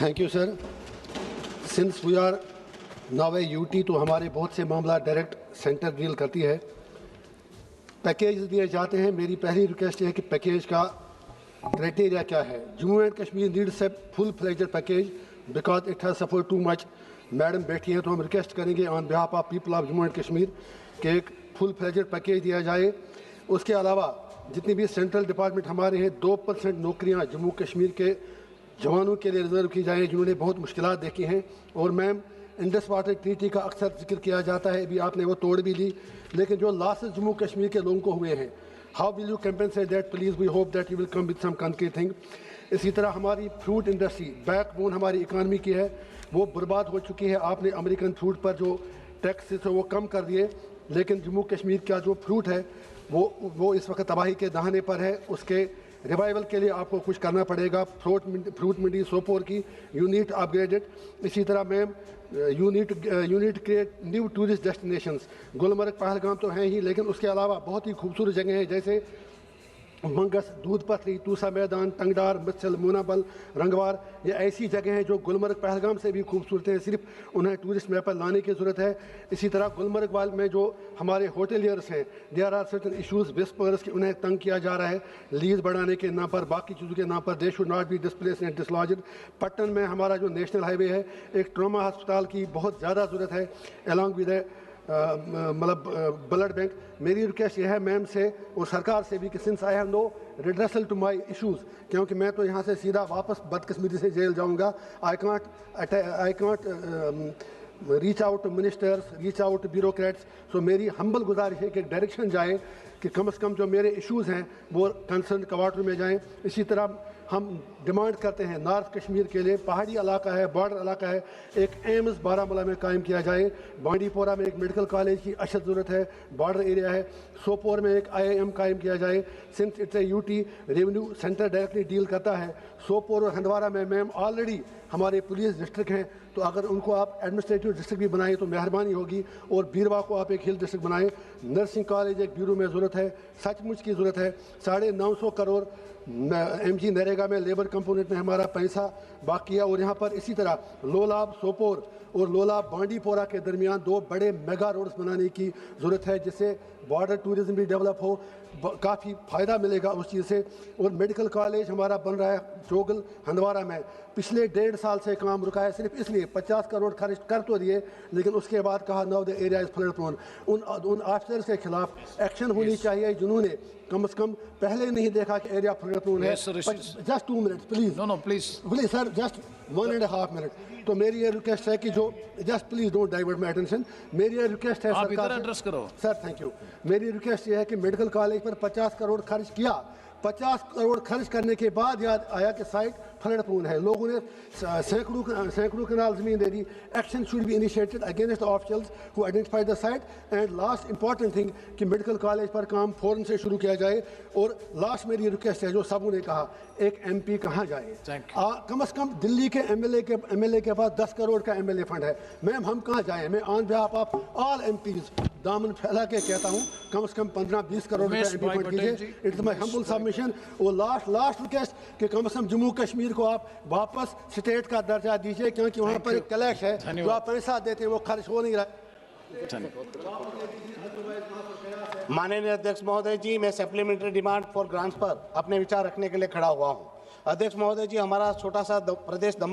Thank you sir. Since we are now a UT, तो हमारे बहुत से मामला डायरेक्ट सेंटर डील करती है। पैकेज दिए जाते हैं। मेरी पहली रिक्वेस्ट है कि पैकेज का क्राइटेरिया क्या है। Jammu and Kashmir needs a full fledged package because it has suffered too much. Madam बैठी हैं तो हम रिक्वेस्ट करेंगे on behalf of people of Jammu and Kashmir कि एक फुल फ्लेज्ड पैकेज दिया जाए। उसके अलावा जितनी भी सेंट्रल डिपार्टमेंट हमारे हैं, 2% नौकरियां जम्मू कश्मीर के जवानों के लिए रिजर्व की जाएँ जिन्होंने बहुत मुश्किलात देखी हैं। और मैम, इंडस वाटर ट्रीटी का अक्सर जिक्र किया जाता है, अभी आपने वो तोड़ भी ली, लेकिन जो लॉसेस जम्मू कश्मीर के लोगों को हुए हैं, how will you compensate that? Please we hope that you will come with some concrete thing. इसी तरह हमारी फ्रूट इंडस्ट्री बैकबोन हमारी इकानमी की है, वो बर्बाद हो चुकी है। आपने अमेरिकन फ्रूट पर जो टैक्स है वो कम कर दिए, लेकिन जम्मू कश्मीर का जो फ्रूट है वो इस वक्त तबाही के दहाने पर है। उसके रिवाइवल के लिए आपको कुछ करना पड़ेगा। फ्रूट मंडी सोपोर की यू नीड अपग्रेडेड। इसी तरह ma'am, you need create new tourist destinations. Gulmarg Pahalgam तो हैं ही, लेकिन उसके अलावा बहुत ही खूबसूरत जगह हैं जैसे मंगस, दूध पथरी, तूसा मैदान, टंगडार, मत्सल, मुनाबल, रंगवार। ये ऐसी जगह हैं जो गुलमर्ग पहलगाम से भी खूबसूरत हैं, सिर्फ उन्हें टूरिस्ट मैप पर लाने की ज़रूरत है। इसी तरह गुलमर्ग वाल में जो हमारे होटलियर्स हैं, there are certain issues whispers कि उन्हें तंग किया जा रहा है लीज बढ़ाने के नाम पर, बाकी चीज़ों के नाम पर। They should not be displaced and dislodged. Pattan में हमारा जो नेशनल हाईवे है, एक ट्रॉमा हस्पताल की बहुत ज़्यादा ज़रूरत है अलॉन्ग विद मतलब ब्लड बैंक। मेरी रिक्वेस्ट ये है मैम से और सरकार से भी कि since I have no redressal to my issues, क्योंकि मैं तो यहाँ से सीधा वापस बदकिस्मती से जेल जाऊँगा। I can't reach out to ministers, reach out to bureaucrats. So मेरी हम्बल गुजारिश है कि एक डायरेक्शन जाए कि कम से कम जो मेरे इश्यूज़ हैं वो कंसर्न क्वार्टर में जाएँ। इसी तरह हम डिमांड करते हैं नॉर्थ कश्मीर के लिए, पहाड़ी इलाका है, बॉर्डर इलाका है, एक एम्स बारामूला में कायम किया जाए। बांडीपोरा में एक मेडिकल कॉलेज की अशद ज़रूरत है, बॉर्डर एरिया है। सोपोर में एक IIM कायम किया जाए। Since it's a UT, revenue centre directly deal करता है। सोपोर और हंदवारा में मैम ऑलरेडी हमारे पुलिस डिस्ट्रिक्ट हैं, तो अगर उनको आप एडमिनिस्ट्रेटिव डिस्ट्रिक्ट भी बनाएं तो मेहरबानी होगी। और बीरवा को आप एक हिल डिस्ट्रिक्ट बनाएं। नर्सिंग कॉलेज एक ब्यूरो में ज़रूरत है, सचमुच की ज़रूरत है। 950 करोड़ MG नरेगा में लेबर कंपोनेंट में हमारा पैसा बाकी है। और यहाँ पर इसी तरह लोलाब सोपोर और लोलाब बांडीपोरा के दरमियान 2 बड़े मेगा रोड्स बनाने की ज़रूरत है, जिससे बॉर्डर टूरिज़्म भी डेवलप हो, काफ़ी फ़ायदा मिलेगा उस चीज़ से। और मेडिकल कॉलेज हमारा बन रहा है जोगल हंदवारा में, पिछले 1.5 साल से काम रुका है, सिर्फ इसलिए 50 करोड़ खर्च कर तो दिए, लेकिन उसके बाद कहा now the area is flood prone. उन ऑफिसर्स के खिलाफ एक्शन होनी चाहिए जिन्होंने कम से कम पहले नहीं देखा कि एरिया फ्लड प्रोन है। Just 2 minute please. No please sir, just 1.5 minute. तो मेरी ये रिक्वेस्ट है कि जो just please don't divert my attention. मेरी ये रिक्वेस्ट है आप इधर एड्रेस करो सर। Thank you. मेरी रिक्वेस्ट ये है कि मेडिकल कॉलेज पर 50 करोड़ खर्च किया, 50 करोड़ खर्च करने के बाद याद आया कि साइट फ्लड प्रोन है। लोगों ने सैकड़ों कनाल ज़मीन दे दी। Action should be initiated against the officials who identified the site. And last important thing कि मेडिकल कॉलेज पर काम फ़ौरन से शुरू किया जाए। और लास्ट मेरी रिक्वेस्ट है, जो सबों ने कहा, एक MP कहाँ जाए? कम से कम दिल्ली के MLA के पास 10 करोड़ का MLA फंड है। मैम, हम कहाँ जाएँ? मैं on behalf of all MPs दामन फैला के कहता हूँ, कम से कम 15-20 करोड़ का MP फंड कीजिए। It's my humble submission. और लास्ट रिक्वेस्ट कि कम से कम जम्मू कश्मीर को आप वापस स्टेट का दर्जा दीजिए, क्योंकि वहाँ पर एक क्लैश है, जो आप पैसा देते हैं वो खर्च हो नहीं रहा। माननीय अध्यक्ष महोदय जी, मैं सप्लीमेंट्री डिमांड फॉर ग्रांट्स पर अपने विचार रखने के लिए खड़ा हुआ हूँ। अध्यक्ष महोदय जी, हमारा छोटा सा प्रदेश